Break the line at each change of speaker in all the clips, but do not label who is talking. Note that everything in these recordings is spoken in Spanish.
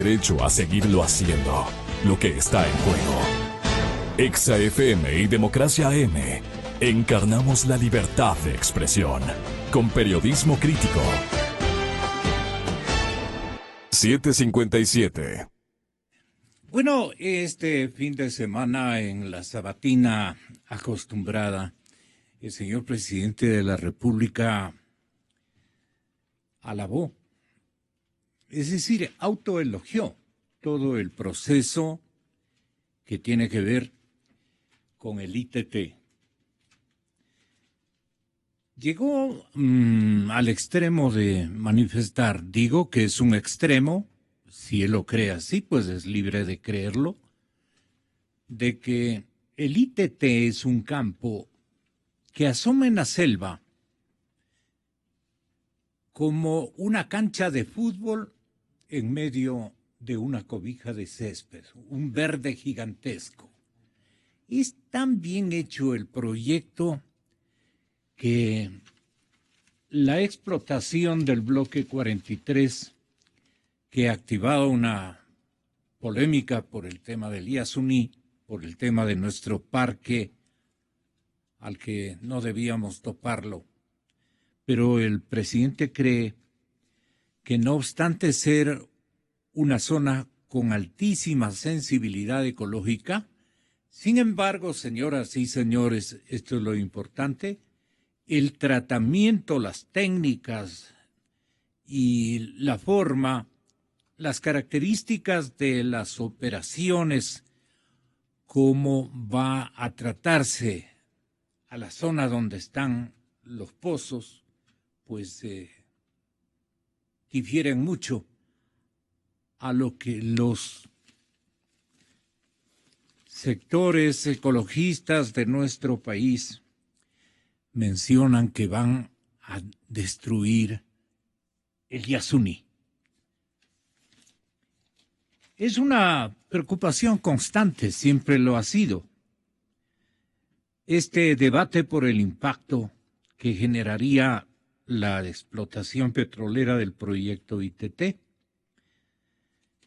derecho a seguirlo haciendo. Lo que está en juego. Exa FM y Democracia AM. Encarnamos la libertad de expresión. Con periodismo crítico. 7:57.
Bueno, este fin de semana en la sabatina acostumbrada, el señor presidente de la República alabó, es decir, autoelogió todo el proceso que tiene que ver con el ITT. Llegó al extremo de manifestar, digo que es un extremo, si él lo cree así, pues es libre de creerlo, de que el ITT es un campo que asoma en la selva como una cancha de fútbol en medio de una cobija de césped, un verde gigantesco. Es tan bien hecho el proyecto que la explotación del bloque 43, que ha activado una polémica por el tema del Yasuní, por el tema de nuestro parque, al que no debíamos toparlo. Pero el presidente cree que no obstante ser una zona con altísima sensibilidad ecológica, sin embargo, señoras y señores, esto es lo importante, el tratamiento, las técnicas y la forma, las características de las operaciones, cómo va a tratarse a la zona donde están los pozos, pues difieren mucho a lo que los sectores ecologistas de nuestro país mencionan que van a destruir el Yasuní. Es una preocupación constante, siempre lo ha sido. Este debate por el impacto que generaría la explotación petrolera del proyecto ITT.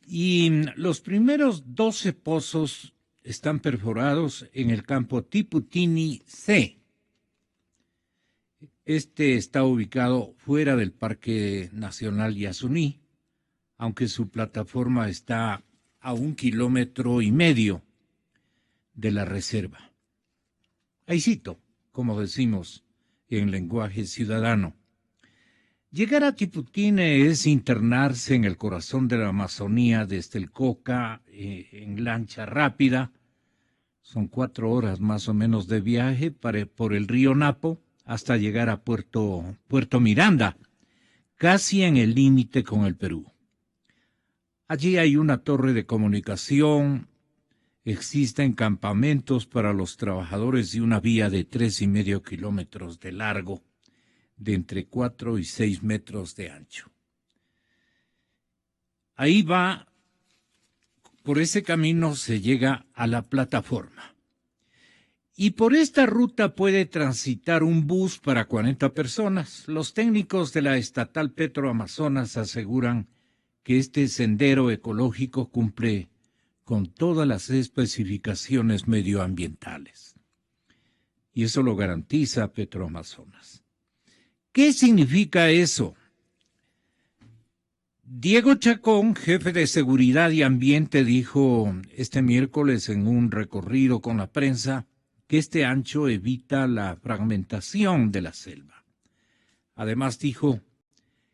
Y los primeros 12 pozos están perforados en el campo Tiputini C. Este está ubicado fuera del Parque Nacional Yasuní, aunque su plataforma está a 1,5 kilómetros de la reserva. Ahí cito, como decimos en lenguaje ciudadano. Llegar a Tiputini es internarse en el corazón de la Amazonía desde el Coca en lancha rápida. Son 4 horas más o menos de viaje por el río Napo hasta llegar a Puerto Miranda, casi en el límite con el Perú. Allí hay una torre de comunicación, existen campamentos para los trabajadores y una vía de 3,5 kilómetros de largo, de entre 4 y 6 metros de ancho. Ahí va, por ese camino se llega a la plataforma. Y por esta ruta puede transitar un bus para 40 personas. Los técnicos de la estatal Petroamazonas aseguran que este sendero ecológico cumple con todas las especificaciones medioambientales. Y eso lo garantiza Petroamazonas. ¿Qué significa eso? Diego Chacón, jefe de Seguridad y Ambiente, dijo este miércoles en un recorrido con la prensa que este ancho evita la fragmentación de la selva. Además dijo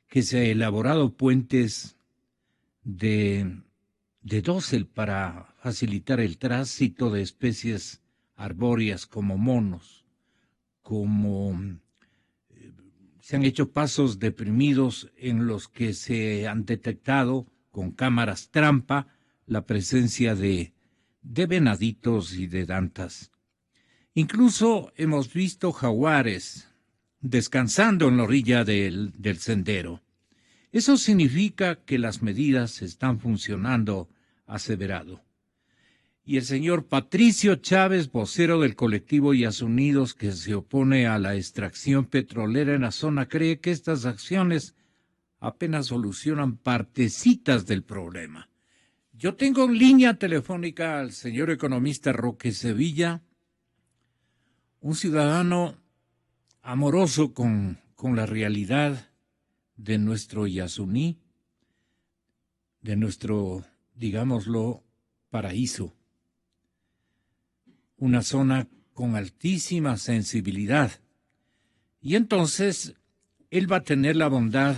que se han elaborado puentes de dosel para facilitar el tránsito de especies arbóreas como monos, se han hecho pasos deprimidos en los que se han detectado con cámaras trampa la presencia de venaditos y de dantas. Incluso hemos visto jaguares descansando en la orilla del sendero. Eso significa que las medidas están funcionando, aseverado. Y el señor Patricio Chávez, vocero del colectivo Yasunidos, que se opone a la extracción petrolera en la zona, cree que estas acciones apenas solucionan partecitas del problema. Yo tengo en línea telefónica al señor economista Roque Sevilla, un ciudadano amoroso con la realidad de nuestro Yasuní, de nuestro, digámoslo, paraíso. Una zona con altísima sensibilidad. Y entonces él va a tener la bondad,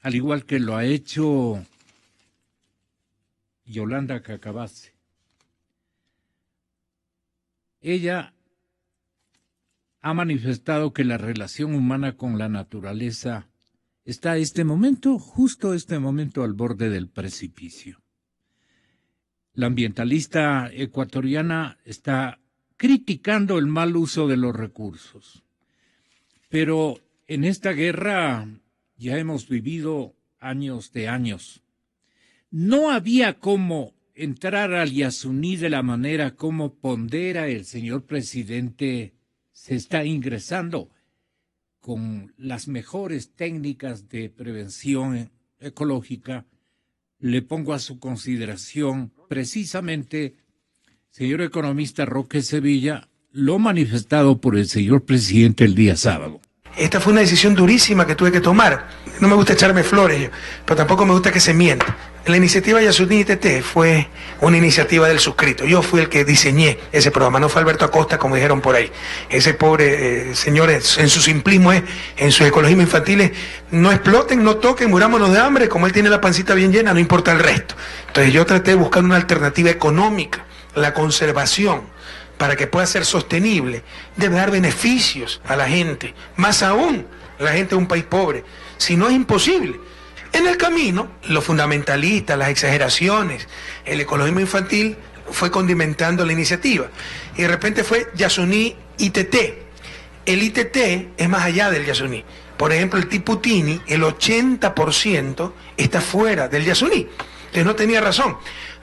al igual que lo ha hecho Yolanda Cacabace. Ella ha manifestado que la relación humana con la naturaleza está justo este momento, al borde del precipicio. La ambientalista ecuatoriana está criticando el mal uso de los recursos. Pero en esta guerra ya hemos vivido años de años. No había cómo entrar al Yasuní de la manera como pondera el señor presidente. Se está ingresando con las mejores técnicas de prevención ecológica. Le pongo a su consideración precisamente, señor economista Roque Sevilla, lo manifestado por el señor presidente el día sábado.
Esta fue una decisión durísima que tuve que tomar. No me gusta echarme flores, pero tampoco me gusta que se mienta. La iniciativa Yasuní ITT fue una iniciativa del suscrito. Yo fui el que diseñé ese programa, no fue Alberto Acosta, como dijeron por ahí. Ese pobre señor, en su simplismo, en su ecologismo infantil, no exploten, no toquen, murámonos de hambre, como él tiene la pancita bien llena, no importa el resto. Entonces yo traté de buscar una alternativa económica, la conservación, para que pueda ser sostenible, debe dar beneficios a la gente, más aún la gente de un país pobre, si no es imposible. En el camino, los fundamentalistas, las exageraciones, el ecologismo infantil fue condimentando la iniciativa. Y de repente fue Yasuní ITT. El ITT es más allá del Yasuní. Por ejemplo, el Tiputini, el 80% está fuera del Yasuní. Entonces no tenía razón.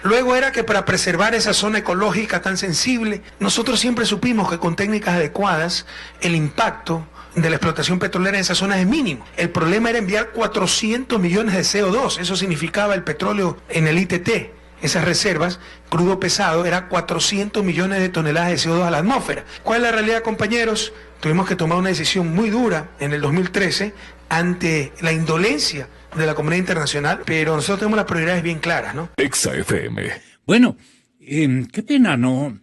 Luego era que para preservar esa zona ecológica tan sensible, nosotros siempre supimos que con técnicas adecuadas el impacto de la explotación petrolera en esa zona es mínimo. El problema era enviar 400 millones de CO2, eso significaba el petróleo en el ITT. Esas reservas, crudo pesado, era 400 millones de toneladas de CO2 a la atmósfera. ¿Cuál es la realidad, compañeros? Tuvimos que tomar una decisión muy dura en el 2013 ante la indolencia de la comunidad internacional, pero nosotros tenemos las prioridades bien claras, ¿no?
XFM.
Bueno, qué pena, ¿no?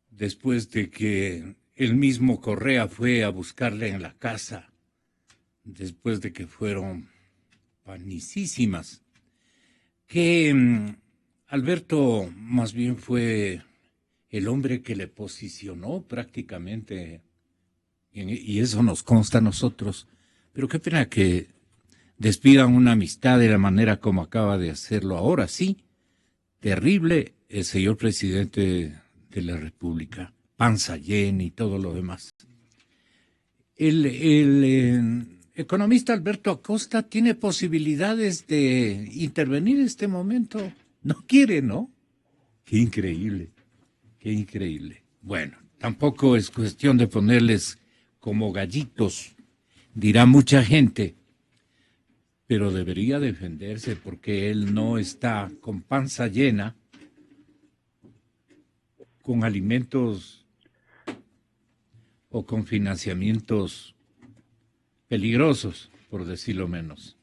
Después de que el mismo Correa fue a buscarle en la casa, después de que fueron panicísimas, que Alberto más bien fue el hombre que le posicionó prácticamente, y eso nos consta a nosotros, pero qué pena que despidan una amistad de la manera como acaba de hacerlo ahora, sí, terrible el señor presidente de la República, panza llena y todo lo demás. El economista Alberto Acosta tiene posibilidades de intervenir en este momento. No quiere, ¿no? Qué increíble, qué increíble. Bueno, tampoco es cuestión de ponerles como gallitos, dirá mucha gente, pero debería defenderse porque él no está con panza llena, con alimentos o con financiamientos peligrosos, por decirlo menos.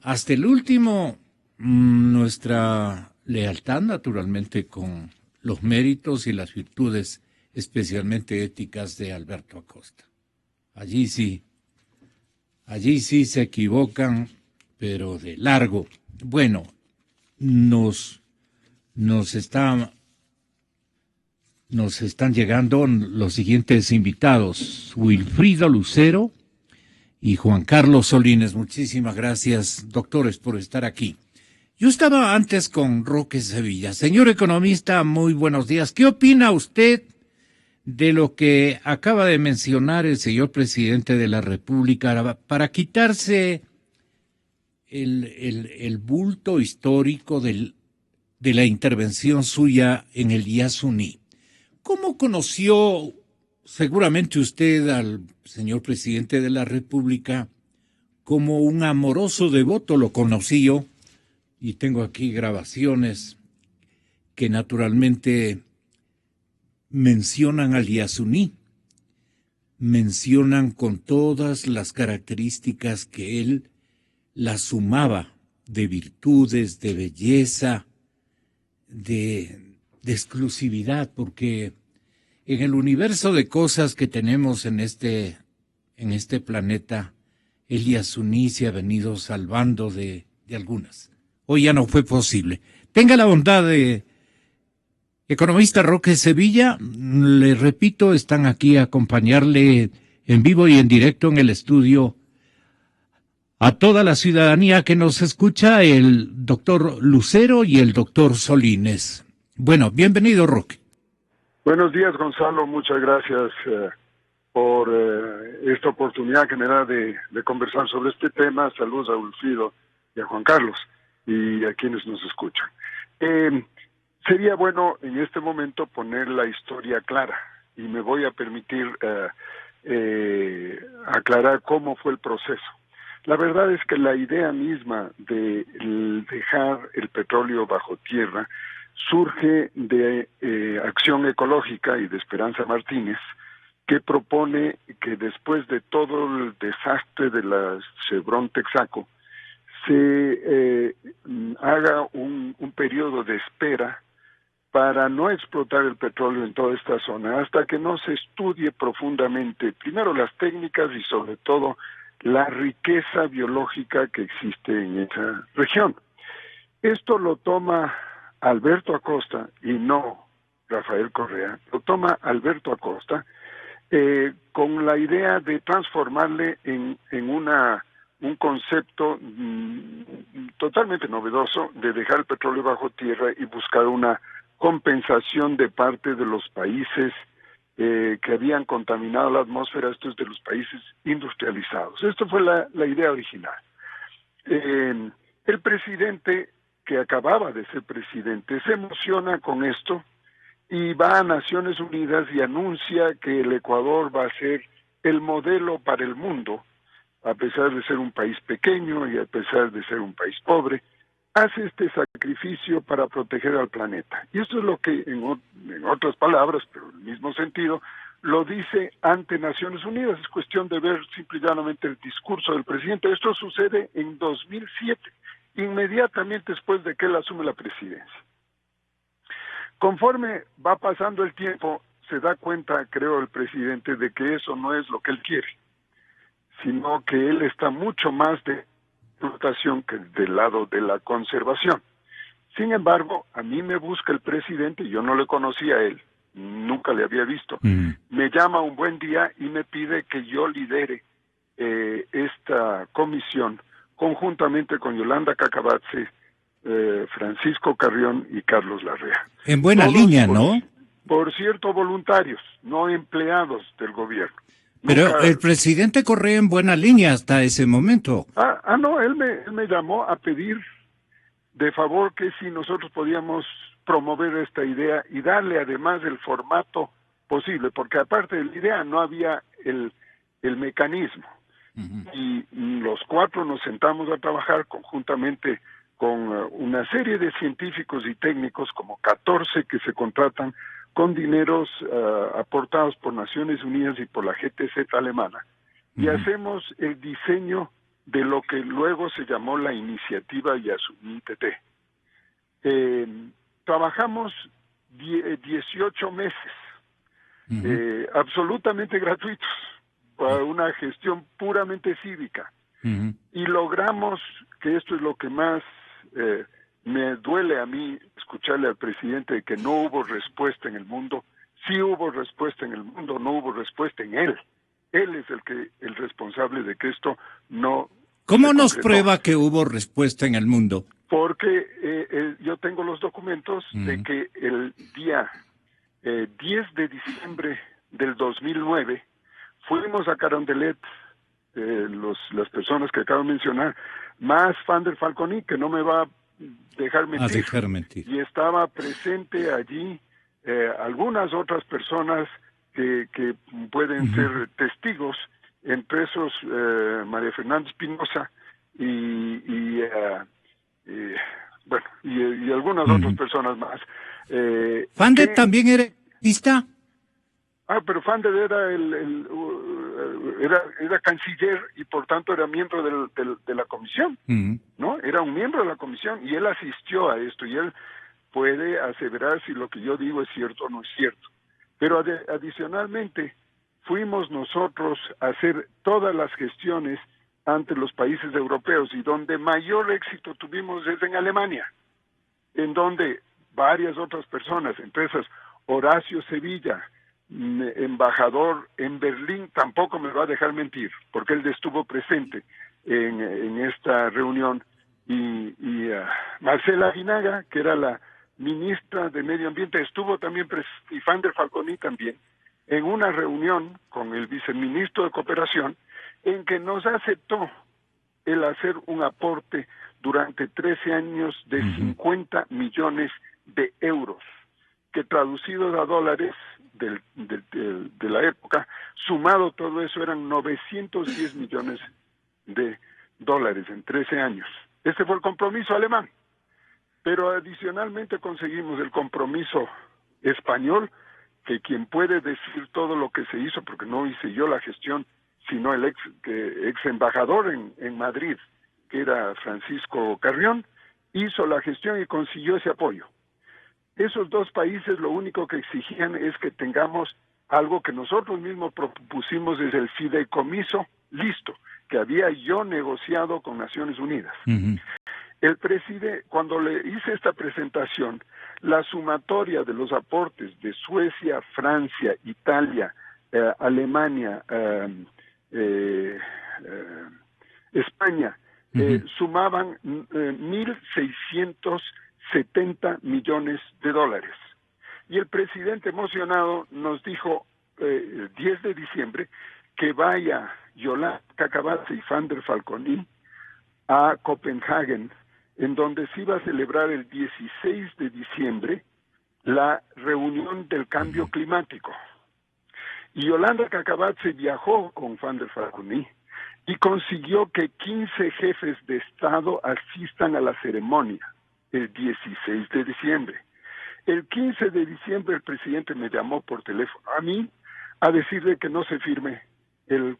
Hasta el último, nuestra lealtad naturalmente con los méritos y las virtudes especialmente éticas de Alberto Acosta. Allí sí se equivocan, pero de largo. Bueno, nos están llegando los siguientes invitados: Wilfrido Lucero y Juan Carlos Solines. Muchísimas gracias, doctores, por estar aquí. Yo estaba antes con Roque Sevilla. Señor economista, muy buenos días. ¿Qué opina usted de lo que acaba de mencionar el señor presidente de la República para quitarse el bulto histórico de la intervención suya en el Yasuní? ¿Cómo conoció seguramente usted al señor presidente de la República? Como un amoroso devoto lo conocí yo, y tengo aquí grabaciones que naturalmente mencionan al Yasuní, mencionan con todas las características que él las sumaba de virtudes, de belleza, de exclusividad, porque en el universo de cosas que tenemos en este planeta, el Yasuní se ha venido salvando de algunas. Hoy ya no fue posible. Tenga la bondad de economista Roque Sevilla, le repito, están aquí a acompañarle en vivo y en directo en el estudio a toda la ciudadanía que nos escucha, el doctor Lucero y el doctor Solines. Bueno, bienvenido, Roque.
Buenos días, Gonzalo. Muchas gracias por esta oportunidad que me da de conversar sobre este tema. Saludos a Ulfido y a Juan Carlos y a quienes nos escuchan. Sería bueno en este momento poner la historia clara y me voy a permitir aclarar cómo fue el proceso. La verdad es que la idea misma de dejar el petróleo bajo tierra surge de Acción Ecológica y de Esperanza Martínez, que propone que después de todo el desastre de la Chevron Texaco se haga un periodo de espera para no explotar el petróleo en toda esta zona hasta que no se estudie profundamente primero las técnicas y sobre todo la riqueza biológica que existe en esa región. Esto lo toma Alberto Acosta y no Rafael Correa, lo toma Alberto Acosta con la idea de transformarle en un concepto totalmente novedoso de dejar el petróleo bajo tierra y buscar una compensación de parte de los países que habían contaminado la atmósfera, estos de los países industrializados. Esto fue la idea original. El presidente, que acababa de ser presidente, se emociona con esto y va a Naciones Unidas y anuncia que el Ecuador va a ser el modelo para el mundo, a pesar de ser un país pequeño y a pesar de ser un país pobre, hace este sacrificio para proteger al planeta. Y esto es lo que, en otras palabras, pero en el mismo sentido, lo dice ante Naciones Unidas. Es cuestión de ver simple y llanamente el discurso del presidente. Esto sucede en 2007, inmediatamente después de que él asume la presidencia. Conforme va pasando el tiempo, se da cuenta, creo, el presidente, de que eso no es lo que él quiere, sino que él está mucho más de explotación que del lado de la conservación. Sin embargo, a mí me busca el presidente, yo no le conocía a él, nunca le había visto. Me llama un buen día y me pide que yo lidere esta comisión conjuntamente con Yolanda Cacabatze, Francisco Carrión y Carlos Larrea.
En buena todos línea, ¿no?
Por cierto, voluntarios, no empleados del gobierno.
Pero nunca... el presidente corría en buena línea hasta ese momento.
No, él me llamó a pedir de favor que si nosotros podíamos promover esta idea y darle además el formato posible, porque aparte de la idea no había el mecanismo. Y los cuatro nos sentamos a trabajar conjuntamente con una serie de científicos y técnicos, como 14 que se contratan con dineros aportados por Naciones Unidas y por la GTZ alemana. Y hacemos el diseño de lo que luego se llamó la iniciativa Yasuní-TT. Trabajamos 18 meses, absolutamente gratuitos, para una gestión puramente cívica. Y logramos, que esto es lo que más me duele a mí, escucharle al presidente de que no hubo respuesta en el mundo. Sí hubo respuesta en el mundo, no hubo respuesta en él. Él es el responsable de que esto no...
¿Cómo nos prueba que hubo respuesta en el mundo?
Porque yo tengo los documentos de que el día 10 de diciembre del 2009 fuimos a Carondelet, las personas que acabo de mencionar, más Van der Falconi, que no me va a dejar mentir. Y estaba presente allí algunas otras personas que pueden ser testigos, entre esos María Fernanda Espinosa y bueno, y algunas otras personas más.
¿Fande también era lista?
Pero Fander era era canciller y por tanto era miembro de la comisión, ¿no? Era un miembro de la comisión y él asistió a esto y él puede aseverar si lo que yo digo es cierto o no es cierto. Pero adicionalmente fuimos nosotros a hacer todas las gestiones ante los países europeos y donde mayor éxito tuvimos es en Alemania, en donde varias otras personas, empresas, Horacio Sevilla, embajador en Berlín, tampoco me va a dejar mentir, porque él estuvo presente en esta reunión, y Marcela Aguinaga, que era la ministra de Medio Ambiente, estuvo también presente, y Van der Falconi también, en una reunión con el viceministro de Cooperación, en que nos aceptó el hacer un aporte durante 13 años de 50 millones de euros, que traducidos a dólares de la época, sumado todo eso, eran 910 millones de dólares en 13 años. Este fue el compromiso alemán, pero adicionalmente conseguimos el compromiso español, que quien puede decir todo lo que se hizo, porque no hice yo la gestión, sino el ex embajador en Madrid, que era Francisco Carrión, hizo la gestión y consiguió ese apoyo. Esos dos países lo único que exigían es que tengamos algo que nosotros mismos propusimos desde el fideicomiso listo, que había yo negociado con Naciones Unidas. El presidente, cuando le hice esta presentación, la sumatoria de los aportes de Suecia, Francia, Italia, Alemania, España, sumaban 1.670 millones de dólares. Y el presidente emocionado nos dijo el 10 de diciembre que vaya Yolanda Cacabatze y Van der Falconi a Copenhague, en donde se iba a celebrar el 16 de diciembre la reunión del cambio climático. Y Yolanda Cacabatze viajó con Van der Falconi y consiguió que 15 jefes de Estado asistan a la ceremonia el 16 de diciembre. El 15 de diciembre el presidente me llamó por teléfono a mí a decirle que no se firme el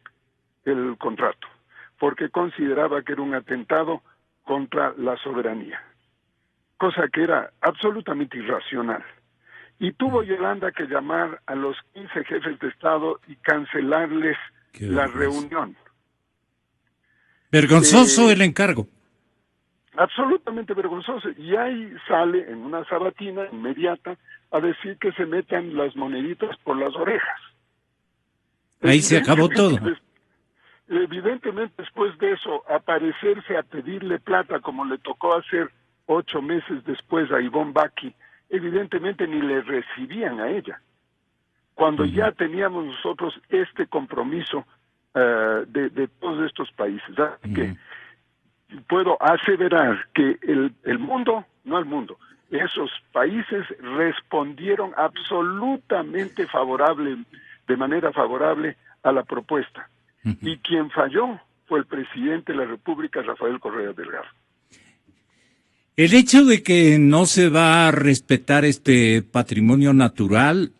contrato, porque consideraba que era un atentado contra la soberanía, cosa que era absolutamente irracional. Y tuvo Yolanda que llamar a los 15 jefes de Estado y cancelarles la reunión.
Vergonzoso el encargo.
Absolutamente vergonzoso. Y ahí sale en una sabatina inmediata a decir que se metan las moneditas por las orejas.
Ahí se acabó todo.
Evidentemente, después de eso, aparecerse a pedirle plata, como le tocó hacer 8 meses después a Ivonne Bacchi, evidentemente ni le recibían a ella. Cuando ya teníamos nosotros este compromiso de todos estos países. Así que puedo aseverar que el mundo, no el mundo, esos países respondieron absolutamente de manera favorable a la propuesta. Y quien falló fue el presidente de la República, Rafael Correa Delgado.
El hecho de que no se va a respetar este patrimonio natural,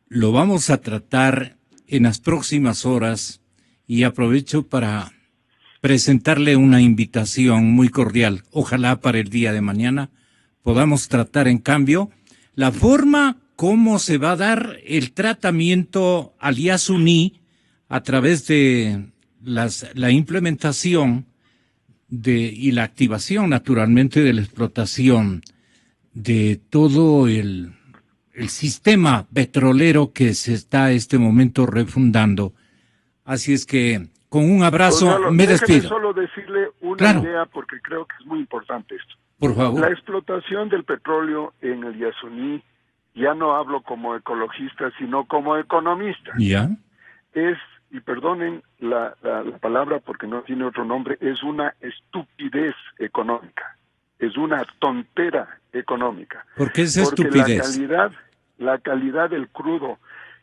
lo vamos a tratar en las próximas horas, y aprovecho para presentarle una invitación muy cordial. Ojalá para el día de mañana podamos tratar, en cambio, la forma cómo se va a dar el tratamiento al Yasuní a través de la implementación y la activación, naturalmente, de la explotación de todo el sistema petrolero que se está en este momento refundando. Así es que, con un abrazo,
Gonzalo,
me despido.
Solo decirle una idea, porque creo que es muy importante esto.
Por favor.
La explotación del petróleo en el Yasuní, ya no hablo como ecologista, sino como economista.
¿Ya?
Y perdonen la palabra porque no tiene otro nombre, es una estupidez económica, es una tontera económica.
¿Por qué es
porque
estupidez?
La calidad del crudo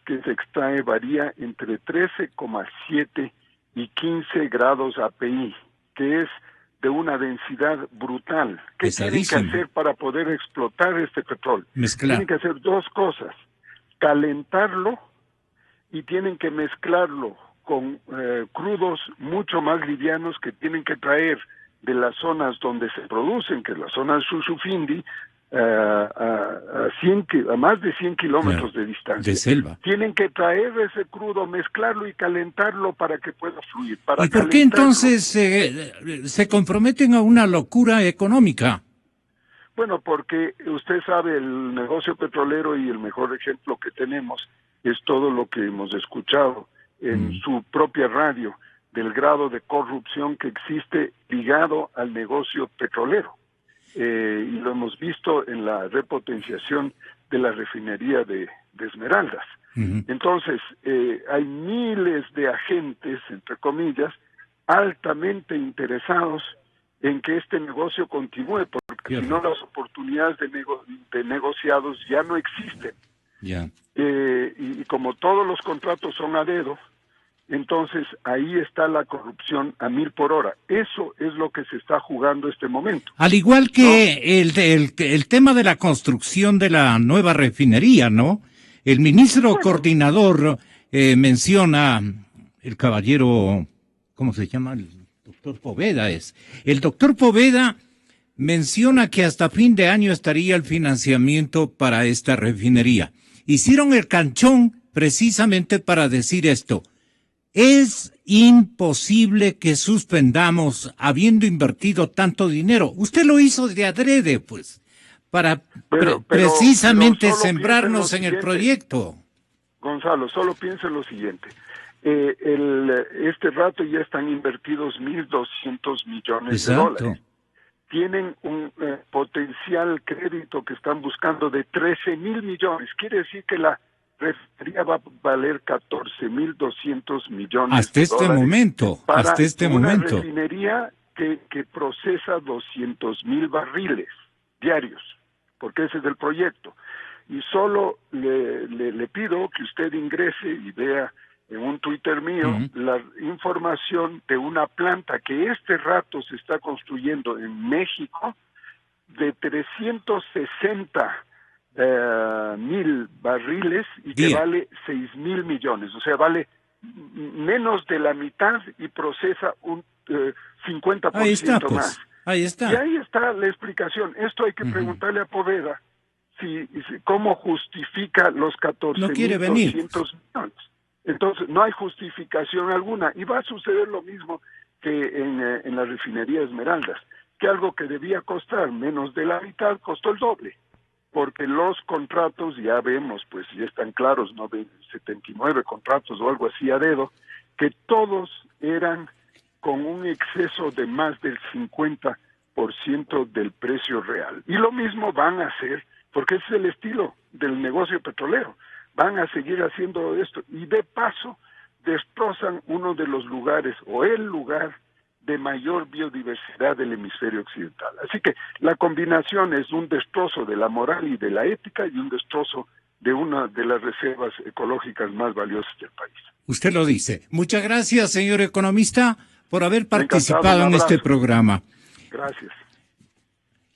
que se extrae varía entre 13,7 y 15 grados API, que es de una densidad brutal. ¿Qué tienen que
Pesadísimo.
hacer para poder explotar este petróleo?
Mezclar.
Tienen que hacer dos cosas: calentarlo, y tienen que mezclarlo con crudos mucho más livianos que tienen que traer de las zonas donde se producen, que es la zona del Shushufindi, a más de 100 kilómetros de distancia.
De selva.
Tienen que traer ese crudo, mezclarlo y calentarlo para que pueda fluir.
¿Y por qué entonces se comprometen a una locura económica?
Bueno, porque usted sabe, el negocio petrolero, y el mejor ejemplo que tenemos es todo lo que hemos escuchado en su propia radio, del grado de corrupción que existe ligado al negocio petrolero. Y lo hemos visto en la repotenciación de la refinería de Esmeraldas. Entonces, hay miles de agentes, entre comillas, altamente interesados en que este negocio continúe, porque si no, las oportunidades de negociados ya no existen. Y como todos los contratos son a dedo, entonces ahí está la corrupción a 1000 por hora. Eso es lo que se está jugando este momento.
Al igual que el tema de la construcción de la nueva refinería, ¿no? El ministro coordinador menciona, el caballero, ¿cómo se llama? El doctor Poveda es. El doctor Poveda menciona que hasta fin de año estaría el financiamiento para esta refinería. Hicieron el canchón precisamente para decir esto. Es imposible que suspendamos habiendo invertido tanto dinero. Usted lo hizo de adrede, pues, para precisamente
pero
sembrarnos en el proyecto.
Gonzalo, solo piensa en lo siguiente. Este rato ya están invertidos 1.200 millones de dólares. Tienen un potencial crédito que están buscando de 13.000 millones. Quiere decir que la refinería va a valer 14.200 millones
hasta
de
este
dólares
momento,
para
hasta este
una
momento.
refinería que procesa 200.000 barriles diarios, porque ese es el proyecto. Y solo le pido que usted ingrese y vea en un Twitter mío la información de una planta que este rato se está construyendo en México de 360,000 barriles y que vale 6.000 millones, o sea, vale menos de la mitad y procesa un 50%
ahí está, pues,
más.
Ahí está.
Y ahí está la explicación. Esto hay que preguntarle a Poveda cómo justifica los 14.200 millones. Entonces, no hay justificación alguna. Y va a suceder lo mismo que en la refinería Esmeraldas, que algo que debía costar menos de la mitad costó el doble. Porque los contratos, ya vemos, pues ya están claros, ¿no? De 79 contratos o algo así a dedo, que todos eran con un exceso de más del 50% del precio real. Y lo mismo van a hacer, porque ese es el estilo del negocio petrolero. Van a seguir haciendo esto y de paso destrozan uno de los lugares o el lugar de mayor biodiversidad del hemisferio occidental. Así que la combinación es un destrozo de la moral y de la ética y un destrozo de una de las reservas ecológicas más valiosas del país.
Usted lo dice. Muchas gracias, señor economista, por haber participado en este programa.
Gracias.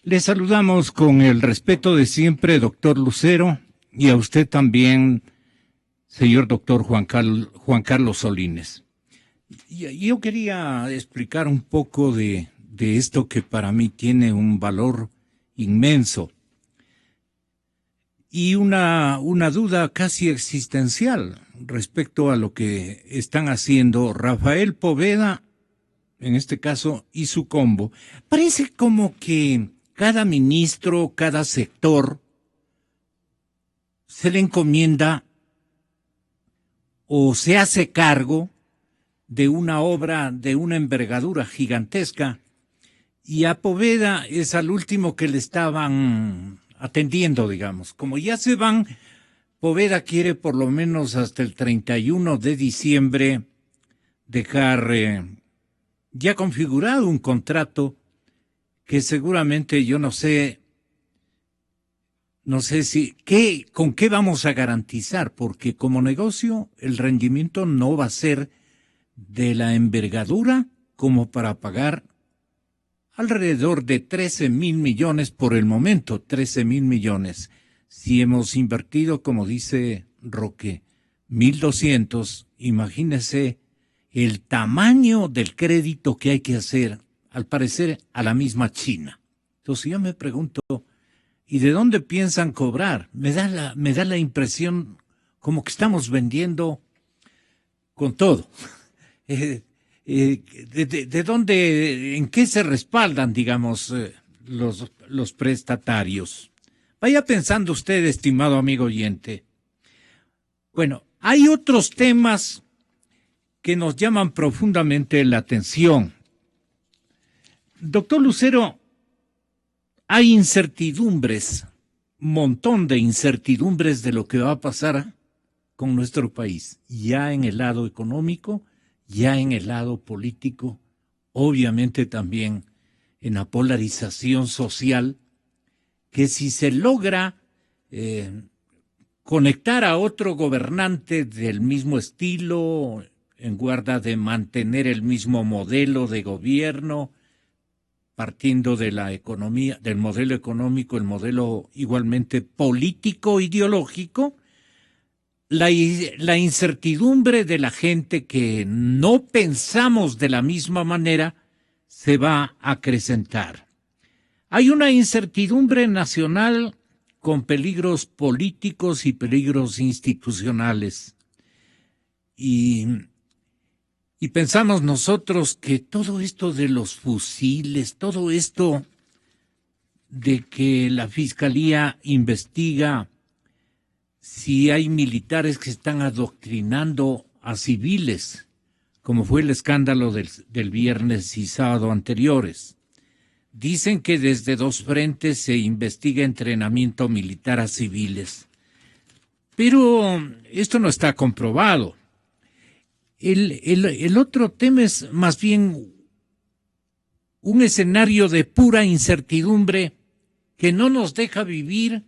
Le saludamos con el respeto de siempre, doctor Lucero, y a usted también, señor doctor Juan Carlos Solines. Yo quería explicar un poco de esto que para mí tiene un valor inmenso y una duda casi existencial respecto a lo que están haciendo Rafael Poveda, en este caso, y su combo. Parece como que cada ministro, cada sector, se le encomienda o se hace cargo de una obra de una envergadura gigantesca, y a Poveda es al último que le estaban atendiendo, digamos. Como ya se van, Poveda quiere por lo menos hasta el 31 de diciembre dejar ya configurado un contrato que seguramente yo no sé con qué vamos a garantizar, porque como negocio el rendimiento no va a ser de la envergadura como para pagar alrededor de 13,000 millones por el momento, 13,000 millones. Si hemos invertido, como dice Roque, 1,200, imagínese el tamaño del crédito que hay que hacer, al parecer, a la misma China. Entonces yo me pregunto, ¿y de dónde piensan cobrar? Me da la impresión como que estamos vendiendo con todo. ¿De dónde, en qué se respaldan, digamos, los prestatarios? Vaya pensando usted, estimado amigo oyente. Bueno, hay otros temas que nos llaman profundamente la atención. Doctor Lucero, hay incertidumbres, montón de incertidumbres de lo que va a pasar con nuestro país, ya en el lado económico, ya en el lado político, obviamente también en la polarización social, que si se logra conectar a otro gobernante del mismo estilo, en guarda de mantener el mismo modelo de gobierno, partiendo de la economía, del modelo económico, el modelo igualmente político, ideológico, la incertidumbre de la gente que no pensamos de la misma manera se va a acrecentar. Hay una incertidumbre nacional con peligros políticos y peligros institucionales. Y pensamos nosotros que todo esto de los fusiles, todo esto de que la Fiscalía investiga si hay militares que están adoctrinando a civiles, como fue el escándalo del viernes y sábado anteriores. Dicen que desde 2 frentes se investiga entrenamiento militar a civiles. Pero esto no está comprobado. El otro tema es más bien un escenario de pura incertidumbre que no nos deja vivir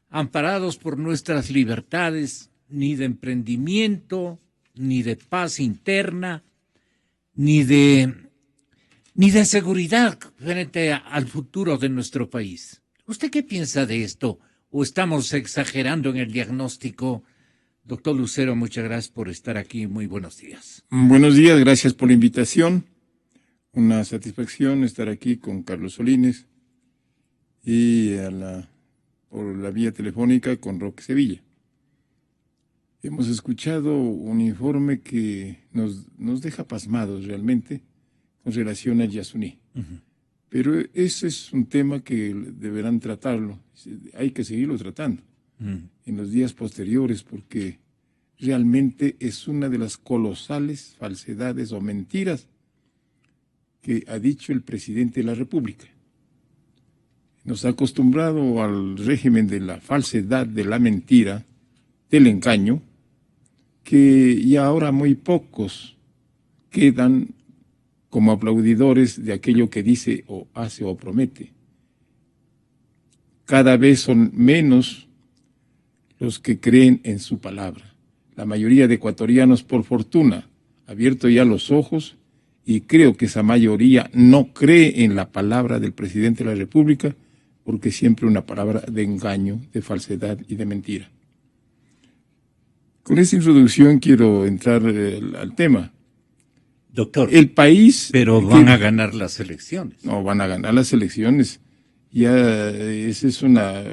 amparados por nuestras libertades, ni de emprendimiento, ni de paz interna, ni de seguridad frente al futuro de nuestro país. ¿Usted qué piensa de esto? ¿O estamos exagerando en el diagnóstico? Doctor Lucero, muchas gracias por estar aquí. Muy buenos días.
Buenos días, gracias por la invitación. Una satisfacción estar aquí con Carlos Solines y por la vía telefónica con Roque Sevilla. Hemos escuchado un informe que nos deja pasmados realmente con relación a Yasuní. Pero ese es un tema que deberán tratarlo. Hay que seguirlo tratando en los días posteriores, porque realmente es una de las colosales falsedades o mentiras que ha dicho el presidente de la República. Nos ha acostumbrado al régimen de la falsedad, de la mentira, del engaño, que ya ahora muy pocos quedan como aplaudidores de aquello que dice o hace o promete. Cada vez son menos los que creen en su palabra. La mayoría de ecuatorianos, por fortuna, ha abierto ya los ojos, y creo que esa mayoría no cree en la palabra del presidente de la República, porque es siempre una palabra de engaño, de falsedad y de mentira. Con esta introducción quiero entrar al tema.
Doctor,
el país...
pero van a ganar las elecciones.
No, van a ganar las elecciones. Ya esa es una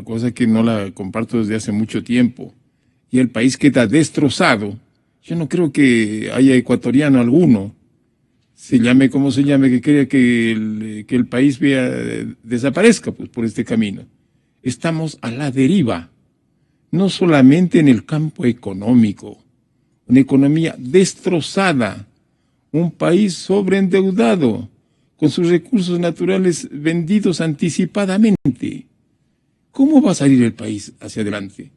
cosa que no la comparto desde hace mucho tiempo. Y el país queda destrozado. Yo no creo que haya ecuatoriano alguno, se llame como se llame, que crea que el país desaparezca pues, por este camino. Estamos a la deriva, no solamente en el campo económico, una economía destrozada, un país sobreendeudado, con sus recursos naturales vendidos anticipadamente. ¿Cómo va a salir el país hacia adelante?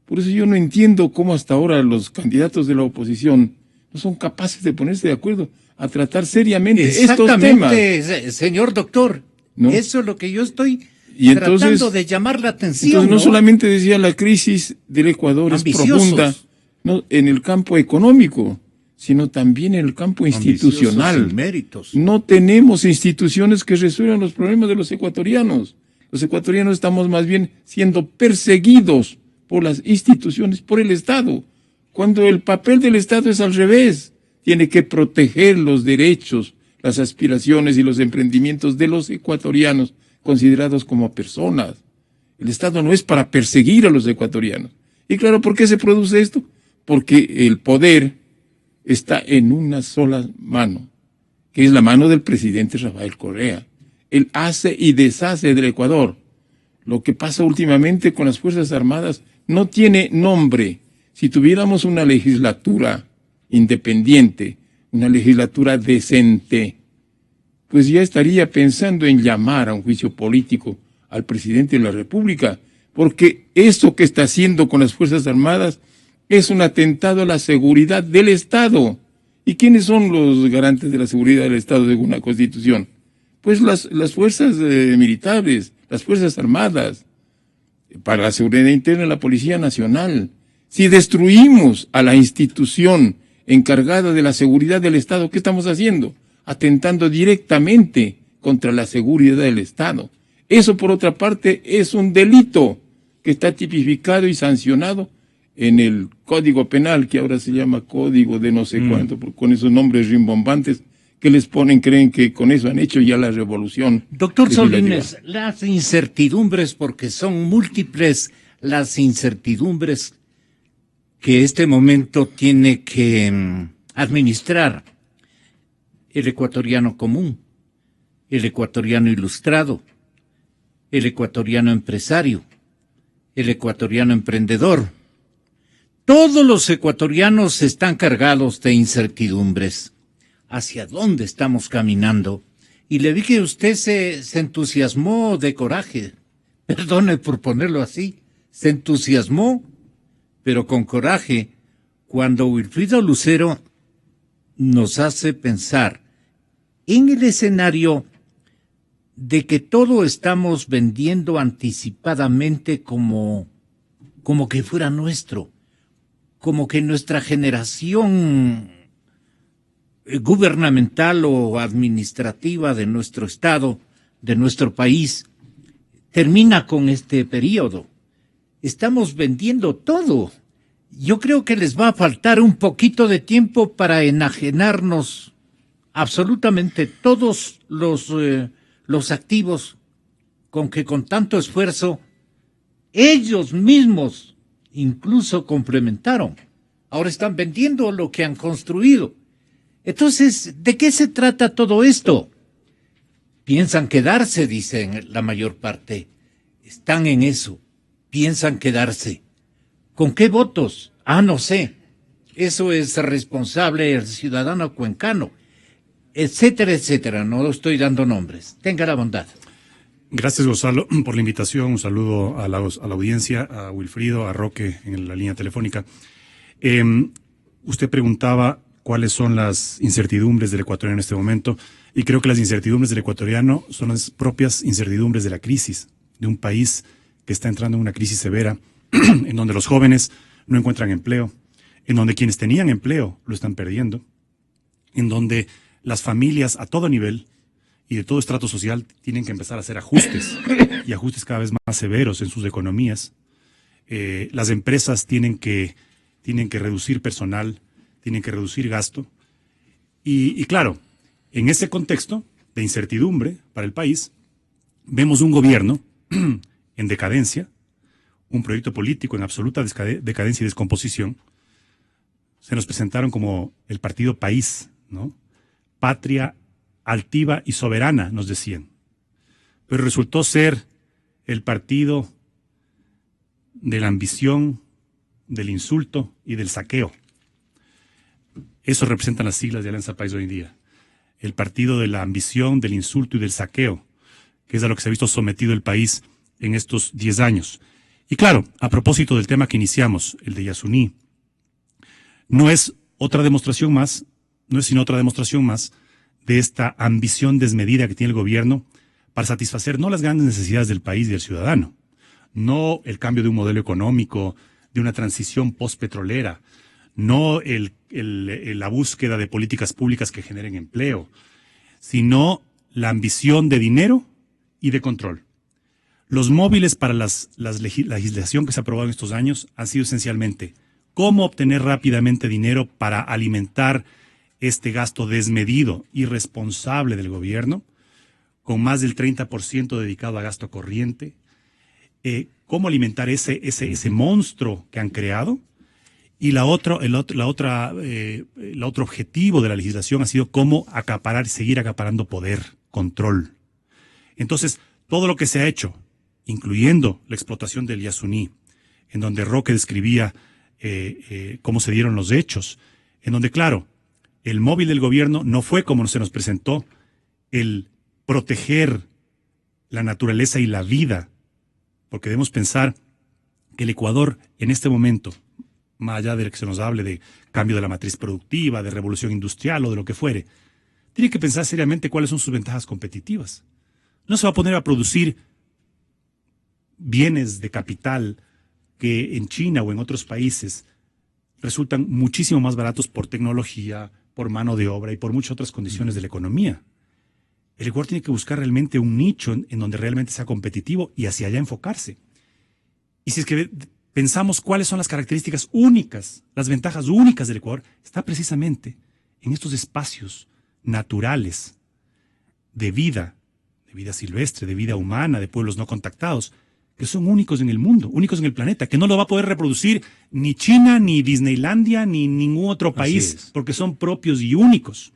Por eso yo no entiendo cómo hasta ahora los candidatos de la oposición no son capaces de ponerse de acuerdo a tratar seriamente estos temas.
Exactamente, señor doctor. ¿No? Eso es lo que yo estoy
entonces,
tratando de llamar la atención.
Entonces no solamente decía la crisis del Ecuador es profunda, ¿no?, en el campo económico, sino también en el campo institucional.
Sin méritos.
No tenemos instituciones que resuelvan los problemas de los ecuatorianos. Los ecuatorianos estamos más bien siendo perseguidos por las instituciones, por el Estado, cuando el papel del Estado es al revés. Tiene que proteger los derechos, las aspiraciones y los emprendimientos de los ecuatorianos considerados como personas. El Estado no es para perseguir a los ecuatorianos. Y claro, ¿por qué se produce esto? Porque el poder está en una sola mano, que es la mano del presidente Rafael Correa. Él hace y deshace del Ecuador. Lo que pasa últimamente con las Fuerzas Armadas no tiene nombre. Si tuviéramos una legislatura independiente, una legislatura decente, pues ya estaría pensando en llamar a un juicio político al presidente de la República, porque esto que está haciendo con las Fuerzas Armadas es un atentado a la seguridad del Estado. ¿Y quiénes son los garantes de la seguridad del Estado según la Constitución? Pues las fuerzas militares, las Fuerzas Armadas. Para la seguridad interna, la Policía Nacional. Si destruimos a la institución encargada de la seguridad del Estado, ¿qué estamos haciendo? Atentando directamente contra la seguridad del Estado. Eso, por otra parte, es un delito que está tipificado y sancionado en el Código Penal, que ahora se llama Código de no sé cuánto, con esos nombres rimbombantes que les ponen, creen que con eso han hecho ya la revolución.
Doctor Solines, las incertidumbres, porque son múltiples las incertidumbres que este momento tiene que administrar el ecuatoriano común, el ecuatoriano ilustrado, el ecuatoriano empresario, el ecuatoriano emprendedor. Todos los ecuatorianos están cargados de incertidumbres. ¿Hacia dónde estamos caminando? Y le vi que usted se entusiasmó de coraje. Perdone por ponerlo así. Se entusiasmó, pero con coraje, cuando Wilfrido Lucero nos hace pensar en el escenario de que todo estamos vendiendo anticipadamente como que fuera nuestro, como que nuestra generación gubernamental o administrativa de nuestro estado, de nuestro país, termina con este periodo. Estamos vendiendo todo. Yo creo que les va a faltar un poquito de tiempo para enajenarnos absolutamente todos los activos con que con tanto esfuerzo ellos mismos incluso complementaron. Ahora están vendiendo lo que han construido. Entonces, ¿de qué se trata todo esto? Piensan quedarse, dicen la mayor parte. Están en eso. Piensan quedarse. ¿Con qué votos? No sé. Eso es responsable el ciudadano cuencano, etcétera, etcétera. No estoy dando nombres. Tenga la bondad.
Gracias, Gonzalo, por la invitación. Un saludo a la audiencia, a Wilfrido, a Roque en la línea telefónica. Usted preguntaba cuáles son las incertidumbres del ecuatoriano en este momento, y creo que las incertidumbres del ecuatoriano son las propias incertidumbres de la crisis, de un país que está entrando en una crisis severa, en donde los jóvenes no encuentran empleo, en donde quienes tenían empleo lo están perdiendo, en donde las familias a todo nivel y de todo estrato social tienen que empezar a hacer ajustes, y ajustes cada vez más severos en sus economías. Las empresas tienen que reducir personal, tienen que reducir gasto. Y claro, en ese contexto de incertidumbre para el país, vemos un gobierno en decadencia, un proyecto político en absoluta decadencia y descomposición. Se nos presentaron como el partido país, ¿no? Patria altiva y soberana, nos decían. Pero resultó ser el partido de la ambición, del insulto y del saqueo. Eso representan las siglas de Alianza País hoy en día. El partido de la ambición, del insulto y del saqueo, que es a lo que se ha visto sometido el país en estos 10 años. Y claro, a propósito del tema que iniciamos, el de Yasuní, no es sino otra demostración más de esta ambición desmedida que tiene el gobierno para satisfacer no las grandes necesidades del país y del ciudadano, no el cambio de un modelo económico, de una transición postpetrolera, no el la búsqueda de políticas públicas que generen empleo, sino la ambición de dinero y de control. Los móviles para la legislación que se ha aprobado en estos años han sido esencialmente cómo obtener rápidamente dinero para alimentar este gasto desmedido, irresponsable del gobierno, con más del 30% dedicado a gasto corriente, cómo alimentar ese monstruo que han creado. Y el otro objetivo de la legislación ha sido cómo seguir acaparando poder, control. Entonces, todo lo que se ha hecho, incluyendo la explotación del Yasuní, en donde Roque describía cómo se dieron los hechos, en donde, claro, el móvil del gobierno no fue como se nos presentó el proteger la naturaleza y la vida, porque debemos pensar que el Ecuador en este momento, más allá de que se nos hable de cambio de la matriz productiva, de revolución industrial o de lo que fuere, tiene que pensar seriamente cuáles son sus ventajas competitivas. No se va a poner a producir bienes de capital que en China o en otros países resultan muchísimo más baratos por tecnología, por mano de obra y por muchas otras condiciones de la economía. El Ecuador tiene que buscar realmente un nicho en donde realmente sea competitivo y hacia allá enfocarse. Y si es que pensamos cuáles son las características únicas, las ventajas únicas del Ecuador, está precisamente en estos espacios naturales de vida silvestre, de vida humana, de pueblos no contactados, que son únicos en el mundo, únicos en el planeta, que no lo va a poder reproducir ni China, ni Disneylandia, ni ningún otro país, porque son propios y únicos.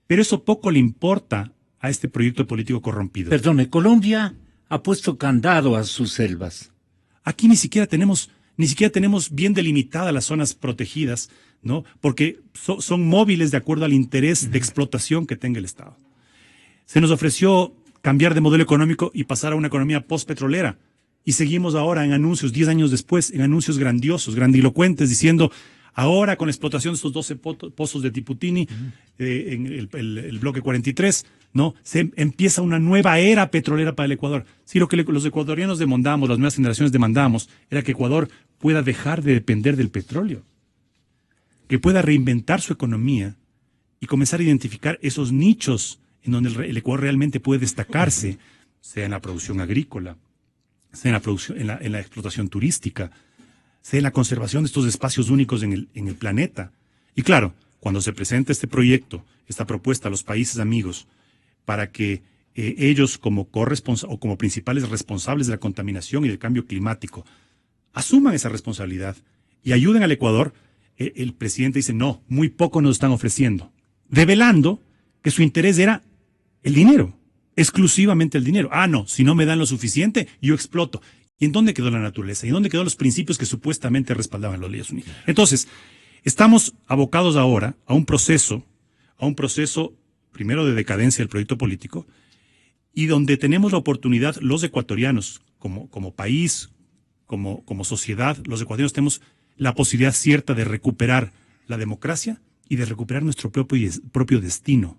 Pero eso poco le importa a este proyecto político corrompido.
Perdone, Colombia ha puesto candado a sus selvas.
Aquí ni siquiera tenemos bien delimitadas las zonas protegidas, ¿no? Porque son móviles de acuerdo al interés de explotación que tenga el Estado. Se nos ofreció cambiar de modelo económico y pasar a una economía postpetrolera. Y seguimos ahora en anuncios, 10 años después, en anuncios grandiosos, grandilocuentes, diciendo, ahora con la explotación de estos 12 pozos de Tiputini, en el bloque 43, ¿no? Se empieza una nueva era petrolera para el Ecuador. Sí, lo que los ecuatorianos demandamos, las nuevas generaciones demandamos, era que Ecuador pueda dejar de depender del petróleo, que pueda reinventar su economía y comenzar a identificar esos nichos en donde el Ecuador realmente puede destacarse, sea en la producción agrícola, sea en la explotación turística, sea en la conservación de estos espacios únicos en el planeta. Y claro, cuando se presenta este proyecto, esta propuesta a los países amigos, para que ellos como principales responsables de la contaminación y del cambio climático asuman esa responsabilidad y ayuden al Ecuador, el presidente dice, no, muy poco nos están ofreciendo, develando que su interés era el dinero, exclusivamente el dinero. Ah, no, si no me dan lo suficiente, yo exploto. ¿Y en dónde quedó la naturaleza? ¿Y en dónde quedó los principios que supuestamente respaldaban las leyes unidas? Entonces, estamos abocados ahora a un proceso primero de decadencia del proyecto político, y donde tenemos la oportunidad, los ecuatorianos, como país, como sociedad, los ecuatorianos tenemos la posibilidad cierta de recuperar la democracia y de recuperar nuestro propio destino.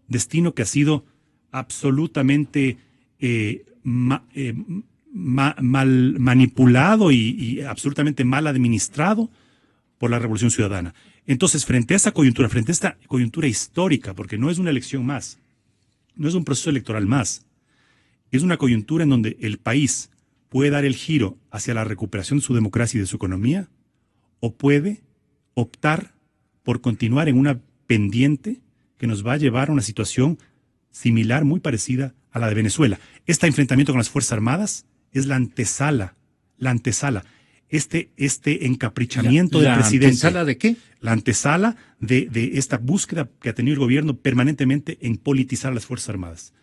Destino que ha sido absolutamente mal manipulado y absolutamente mal administrado por la Revolución Ciudadana. Entonces, frente a esta coyuntura histórica, porque no es una elección más, no es un proceso electoral más, es una coyuntura en donde el país puede dar el giro hacia la recuperación de su democracia y de su economía, o puede optar por continuar en una pendiente que nos va a llevar a una situación similar, muy parecida a la de Venezuela. Este enfrentamiento con las Fuerzas Armadas es la antesala, este encaprichamiento del presidente.
¿La antesala de qué?
La antesala de esta búsqueda que ha tenido el gobierno permanentemente en politizar a las Fuerzas Armadas.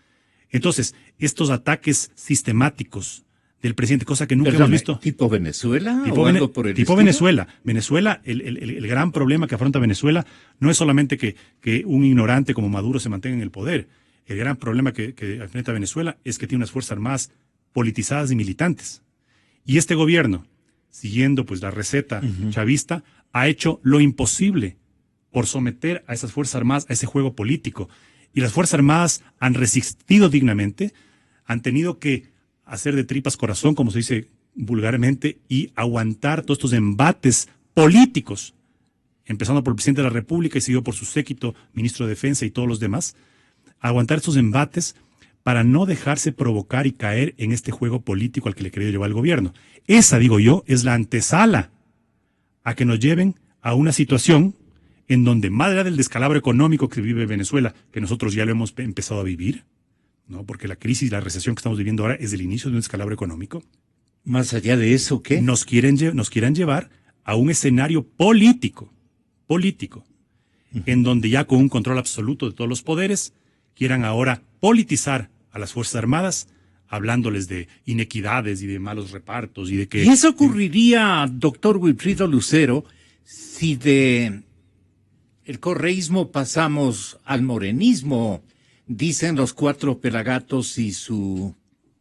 Entonces, estos ataques sistemáticos del presidente, cosa que nunca hemos visto.
¿Tipo Venezuela? Tipo
Venezuela. Venezuela, el gran problema que afronta Venezuela no es solamente que un ignorante como Maduro se mantenga en el poder. El gran problema que enfrenta Venezuela es que tiene unas Fuerzas Armadas politizadas y militantes. Y este gobierno, siguiendo pues la receta chavista, ha hecho lo imposible por someter a esas Fuerzas Armadas a ese juego político. Y las Fuerzas Armadas han resistido dignamente, han tenido que hacer de tripas corazón, como se dice vulgarmente, y aguantar todos estos embates políticos empezando por el presidente de la República y seguido por su séquito, ministro de Defensa y todos los demás, a aguantar estos embates para no dejarse provocar y caer en este juego político al que le quería llevar el gobierno. Esa, digo yo, es la antesala a que nos lleven a una situación en donde, más allá del descalabro económico que vive Venezuela, que nosotros ya lo hemos empezado a vivir, ¿no? Porque la crisis, la recesión que estamos viviendo ahora es el inicio de un descalabro económico.
Más allá de eso, ¿qué?
Nos quieran llevar a un escenario político, en donde ya con un control absoluto de todos los poderes, quieran ahora politizar a las Fuerzas Armadas, hablándoles de inequidades y de malos repartos y de que...
Y eso ocurriría, doctor Wilfrido Lucero, si de el correísmo pasamos al morenismo, dicen los Cuatro Pelagatos y su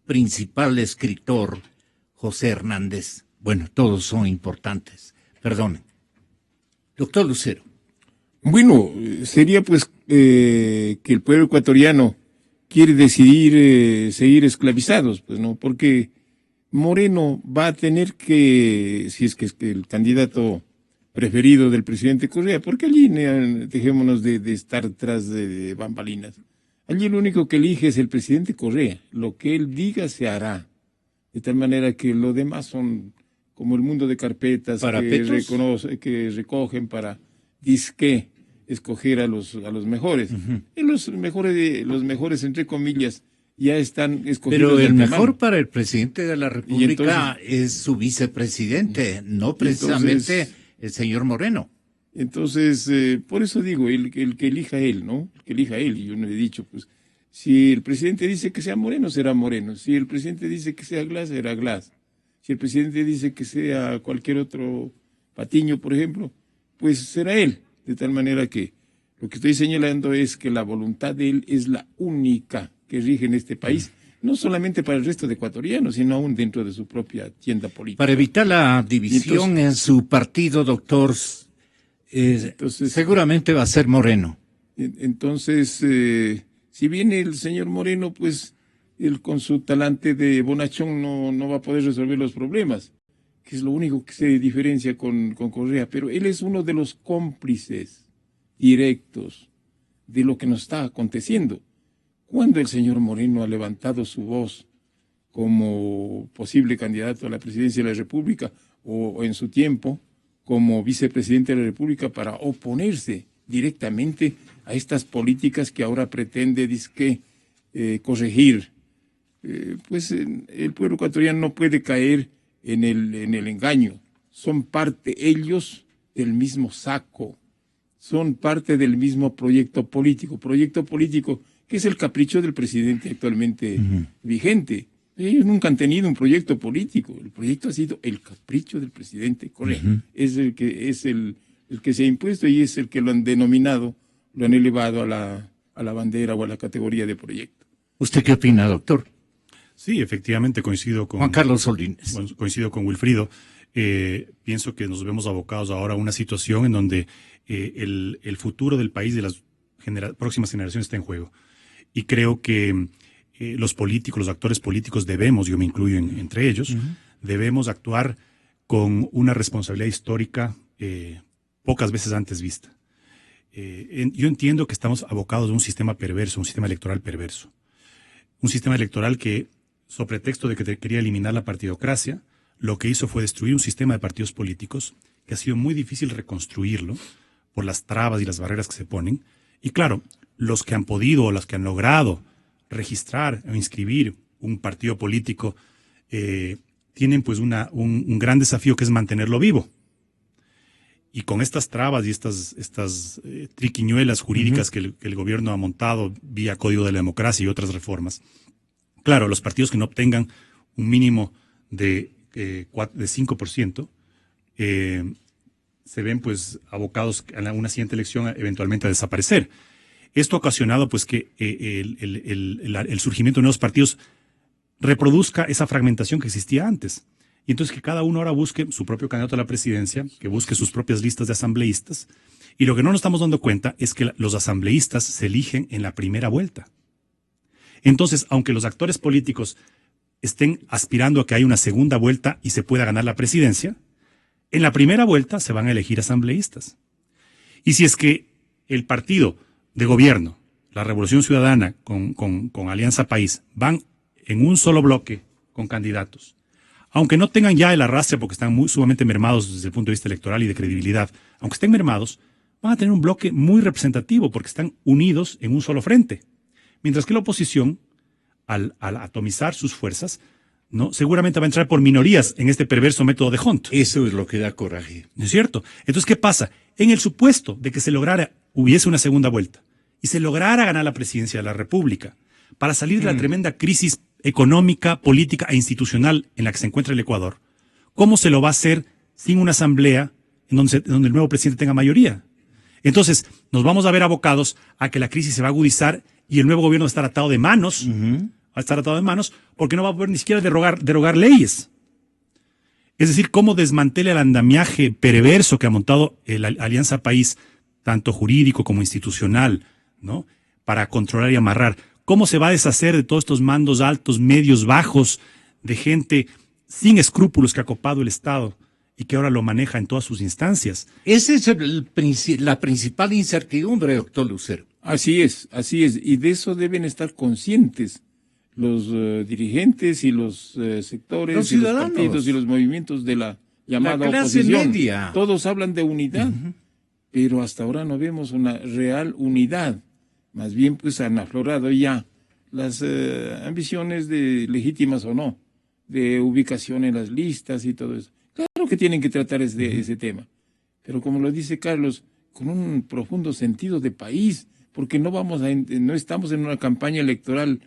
principal escritor, José Hernández. Bueno, todos son importantes. Perdonen. Doctor Lucero.
Bueno, sería pues que el pueblo ecuatoriano quiere decidir seguir esclavizados, pues no, porque Moreno va a tener que, si es que el candidato preferido del presidente Correa, porque allí dejémonos de estar tras de bambalinas. Allí lo único que elige es el presidente Correa. Lo que él diga se hará. De tal manera que lo demás son como el mundo de carpetas que recogen para disque escoger a los mejores.
Uh-huh.
Y los mejores entre comillas ya están escogidos.
Pero
de
el
antemano.
mejor para el presidente de la República es su vicepresidente, no precisamente el señor Moreno.
Entonces, por eso digo, el que elija él, ¿no? El que elija él. Y yo no he dicho, pues, si el presidente dice que sea Moreno, será Moreno. Si el presidente dice que sea Glass, será Glass. Si el presidente dice que sea cualquier otro Patiño, por ejemplo, pues será él. De tal manera que lo que estoy señalando es que la voluntad de él es la única que rige en este país, no solamente para el resto de ecuatorianos, sino aún dentro de su propia tienda política.
Para evitar la división en su partido, doctor, seguramente va a ser Moreno.
Entonces, si viene el señor Moreno, pues él con su talante de bonachón no va a poder resolver los problemas, que es lo único que se diferencia con Correa, pero él es uno de los cómplices directos de lo que nos está aconteciendo. Cuando el señor Moreno ha levantado su voz como posible candidato a la presidencia de la República o en su tiempo como vicepresidente de la República para oponerse directamente a estas políticas que ahora pretende corregir, pues el pueblo ecuatoriano no puede caer en el engaño. Son parte ellos del mismo saco, son parte del mismo proyecto político que es el capricho del presidente actualmente vigente. Ellos nunca han tenido un proyecto político, el proyecto ha sido el capricho del presidente Correa. Es el que se ha impuesto y es el que lo han denominado, lo han elevado a la bandera o a la categoría de proyecto.
¿Usted qué opina, doctor?
Sí, efectivamente coincido con
Juan Carlos Solines.
Coincido con Wilfrido. Pienso que nos vemos abocados ahora a una situación en donde el futuro del país de las próximas generaciones está en juego. Y creo que los políticos, los actores políticos debemos, yo me incluyo entre ellos, debemos actuar con una responsabilidad histórica pocas veces antes vista. Yo entiendo que estamos abocados a un sistema perverso, un sistema electoral perverso. Un sistema electoral que, sobre pretexto de que quería eliminar la partidocracia, lo que hizo fue destruir un sistema de partidos políticos que ha sido muy difícil reconstruirlo por las trabas y las barreras que se ponen. Y claro, los que han podido o los que han logrado registrar o inscribir un partido político tienen pues un gran desafío que es mantenerlo vivo. Y con estas trabas y estas triquiñuelas jurídicas que el gobierno ha montado vía Código de la Democracia y otras reformas, claro, los partidos que no obtengan un mínimo de 5%, se ven pues abocados a una siguiente elección eventualmente a desaparecer. Esto ha ocasionado pues que el surgimiento de nuevos partidos reproduzca esa fragmentación que existía antes. Y entonces que cada uno ahora busque su propio candidato a la presidencia, que busque sus propias listas de asambleístas. Y lo que no nos estamos dando cuenta es que los asambleístas se eligen en la primera vuelta. Entonces, aunque los actores políticos estén aspirando a que haya una segunda vuelta y se pueda ganar la presidencia, en la primera vuelta se van a elegir asambleístas. Y si es que el partido de gobierno, la Revolución Ciudadana, con Alianza País, van en un solo bloque con candidatos, aunque no tengan ya el arrastre porque están sumamente mermados desde el punto de vista electoral y de credibilidad, aunque estén mermados, van a tener un bloque muy representativo porque están unidos en un solo frente. Mientras que la oposición, al atomizar sus fuerzas, ¿no? Seguramente va a entrar por minorías en este perverso método de Hunt.
Eso es lo que da coraje.
¿No es cierto? Entonces, ¿qué pasa? En el supuesto de que hubiese una segunda vuelta y se lograra ganar la presidencia de la República para salir de la tremenda crisis económica, política e institucional en la que se encuentra el Ecuador, ¿cómo se lo va a hacer sin una asamblea en donde el nuevo presidente tenga mayoría? Entonces, nos vamos a ver abocados a que la crisis se va a agudizar y el nuevo gobierno va a estar atado de manos, porque no va a poder ni siquiera derogar leyes. Es decir, cómo desmantela el andamiaje perverso que ha montado la Alianza País, tanto jurídico como institucional, ¿no? Para controlar y amarrar. ¿Cómo se va a deshacer de todos estos mandos altos, medios, bajos, de gente sin escrúpulos que ha copado el Estado y que ahora lo maneja en todas sus instancias?
Esa es la principal incertidumbre, doctor Lucero.
Así es. Y de eso deben estar conscientes los dirigentes y los sectores,
los
y los
ciudadanos,
partidos y los movimientos de la llamada
clase
oposición.
media.
Todos hablan de unidad, pero hasta ahora no vemos una real unidad. Más bien, pues han aflorado ya las ambiciones legítimas o no, de ubicación en las listas y todo eso. Claro que tienen que tratar ese tema, pero como lo dice Carlos, con un profundo sentido de país, porque no estamos en una campaña electoral,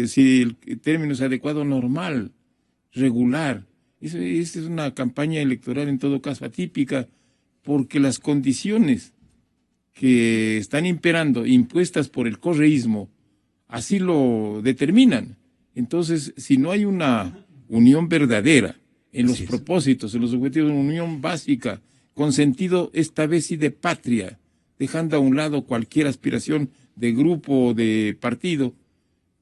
si el término es adecuado, normal, regular. Esta es una campaña electoral en todo caso atípica, porque las condiciones que están impuestas por el correísmo, así lo determinan. Entonces, si no hay una unión verdadera en los propósitos, en los objetivos, una unión básica, con sentido esta vez sí de patria, dejando a un lado cualquier aspiración de grupo o de partido,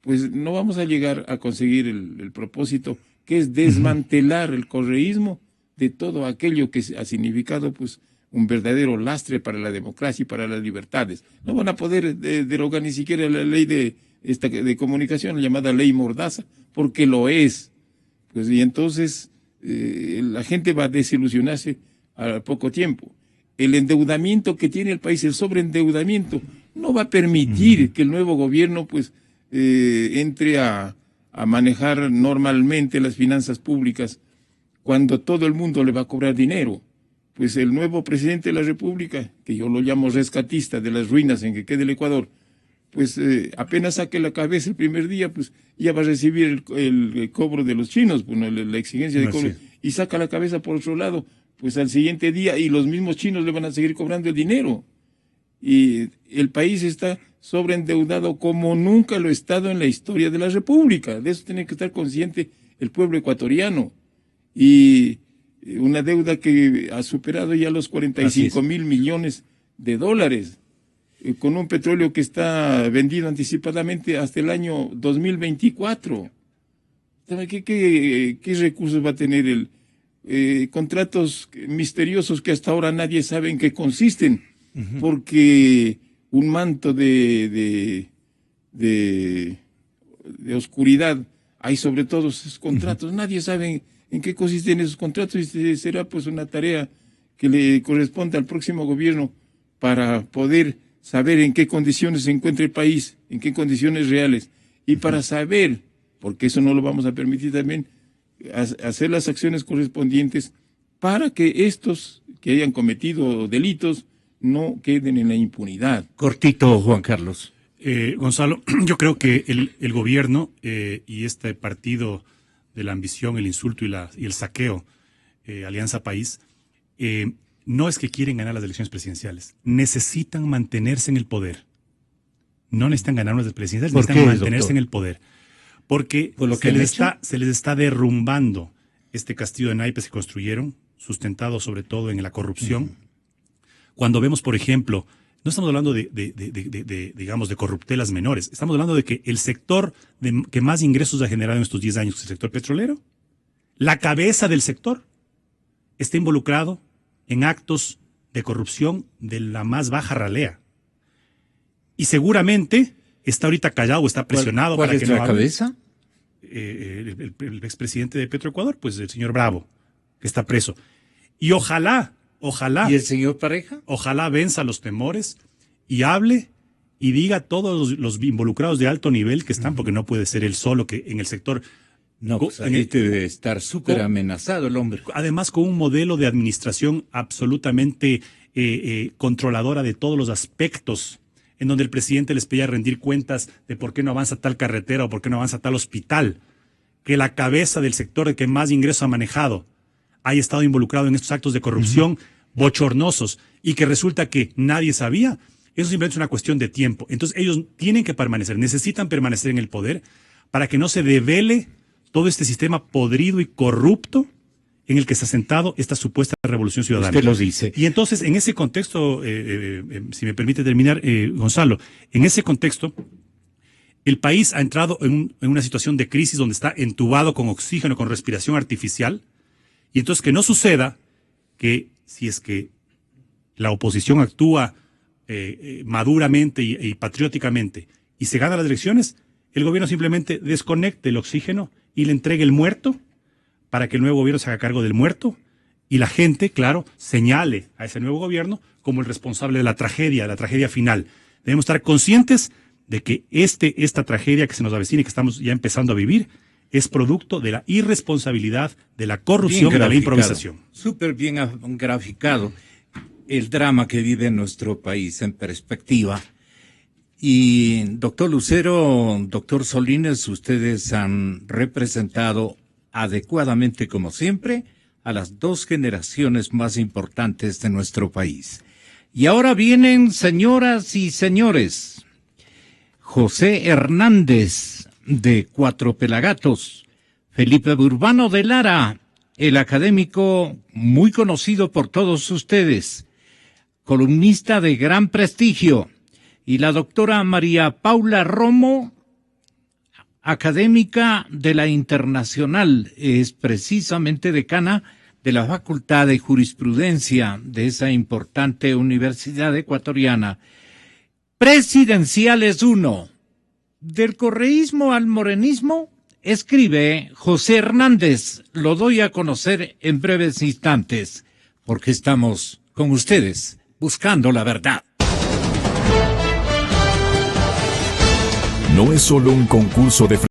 pues no vamos a llegar a conseguir el propósito, que es desmantelar el correísmo de todo aquello que ha significado, pues, un verdadero lastre para la democracia y para las libertades. No van a poder derogar ni siquiera la ley de comunicación, la llamada ley Mordaza, porque lo es. Pues, y entonces la gente va a desilusionarse a poco tiempo. El endeudamiento que tiene el país, el sobreendeudamiento, no va a permitir que el nuevo gobierno pues entre a manejar normalmente las finanzas públicas cuando todo el mundo le va a cobrar dinero. Pues el nuevo presidente de la República, que yo lo llamo rescatista de las ruinas en que quede el Ecuador, pues apenas saque la cabeza el primer día, pues ya va a recibir el cobro de los chinos, pues, la exigencia de cobro, y saca la cabeza por otro lado, pues al siguiente día, y los mismos chinos le van a seguir cobrando el dinero. Y el país está sobreendeudado como nunca lo ha estado en la historia de la República. De eso tiene que estar consciente el pueblo ecuatoriano. Y una deuda que ha superado ya los 45,000 millones de dólares, con un petróleo que está vendido anticipadamente hasta el año 2024. ¿Qué recursos va a tener contratos misteriosos que hasta ahora nadie sabe en qué consisten? Porque un manto de oscuridad hay sobre todos esos contratos. Nadie sabe en qué consisten esos contratos y será pues una tarea que le corresponde al próximo gobierno para poder saber en qué condiciones se encuentra el país, en qué condiciones reales, y para saber, porque eso no lo vamos a permitir también, hacer las acciones correspondientes para que estos que hayan cometido delitos no queden en la impunidad.
Cortito, Juan Carlos.
Gonzalo, yo creo que el gobierno y este partido de la ambición, el insulto y el saqueo, Alianza País, no es que quieren ganar las elecciones presidenciales, necesitan mantenerse en el poder. No necesitan ganar unas presidenciales, necesitan mantenerse en el poder. Porque se les está derrumbando este castillo de naipes que construyeron, sustentado sobre todo en la corrupción. Cuando vemos, por ejemplo, no estamos hablando digamos, de corruptelas menores, estamos hablando de que el sector que más ingresos ha generado en estos 10 años, que es el sector petrolero, la cabeza del sector está involucrado en actos de corrupción de la más baja ralea. Y seguramente está ahorita callado o está presionado
¿Cuál
para
es
que no
la
hable.
cabeza?
El expresidente de Petroecuador, pues el señor Bravo, que está preso. Y ojalá,
¿Y el señor Pareja?
ojalá venza los temores y hable y diga a todos los involucrados de alto nivel que están, porque no puede ser él solo que en el sector.
No, pues
en
ahí
el-
debe estar súper
con-
amenazado el hombre.
Además, con un modelo de administración absolutamente controladora de todos los aspectos, en donde el presidente les pedía rendir cuentas de por qué no avanza tal carretera o por qué no avanza tal hospital, que la cabeza del sector que más ingresos ha manejado haya estado involucrado en estos actos de corrupción bochornosos y que resulta que nadie sabía. Eso simplemente es una cuestión de tiempo. Entonces ellos tienen que permanecer, necesitan permanecer en el poder para que no se devele todo este sistema podrido y corrupto en el que se ha sentado esta supuesta revolución ciudadana.
Usted lo dice.
Y entonces, en ese contexto, si me permite terminar, Gonzalo, en ese contexto, el país ha entrado en una situación de crisis donde está entubado con oxígeno, con respiración artificial, y entonces que no suceda que si es que la oposición actúa maduramente y patrióticamente y se gana las elecciones, el gobierno simplemente desconecte el oxígeno y le entregue el muerto para que el nuevo gobierno se haga cargo del muerto y la gente, claro, señale a ese nuevo gobierno como el responsable de la tragedia final. Debemos estar conscientes de que esta tragedia que se nos avecina y que estamos ya empezando a vivir es producto de la irresponsabilidad, de la corrupción y de la improvisación.
Súper bien graficado el drama que vive nuestro país en perspectiva. Y doctor Lucero, doctor Solines, ustedes han representado adecuadamente, como siempre, a las dos generaciones más importantes de nuestro país. Y ahora vienen, señoras y señores, José Hernández, de Cuatro Pelagatos, Felipe Urbano de Lara, el académico muy conocido por todos ustedes, columnista de gran prestigio, y la doctora María Paula Romo, académica de la Internacional, es precisamente decana de la Facultad de Jurisprudencia de esa importante universidad ecuatoriana. Presidenciales 1. Del correísmo al morenismo, escribe José Hernández. Lo doy a conocer en breves instantes, porque estamos con ustedes buscando la verdad.
No es solo un concurso de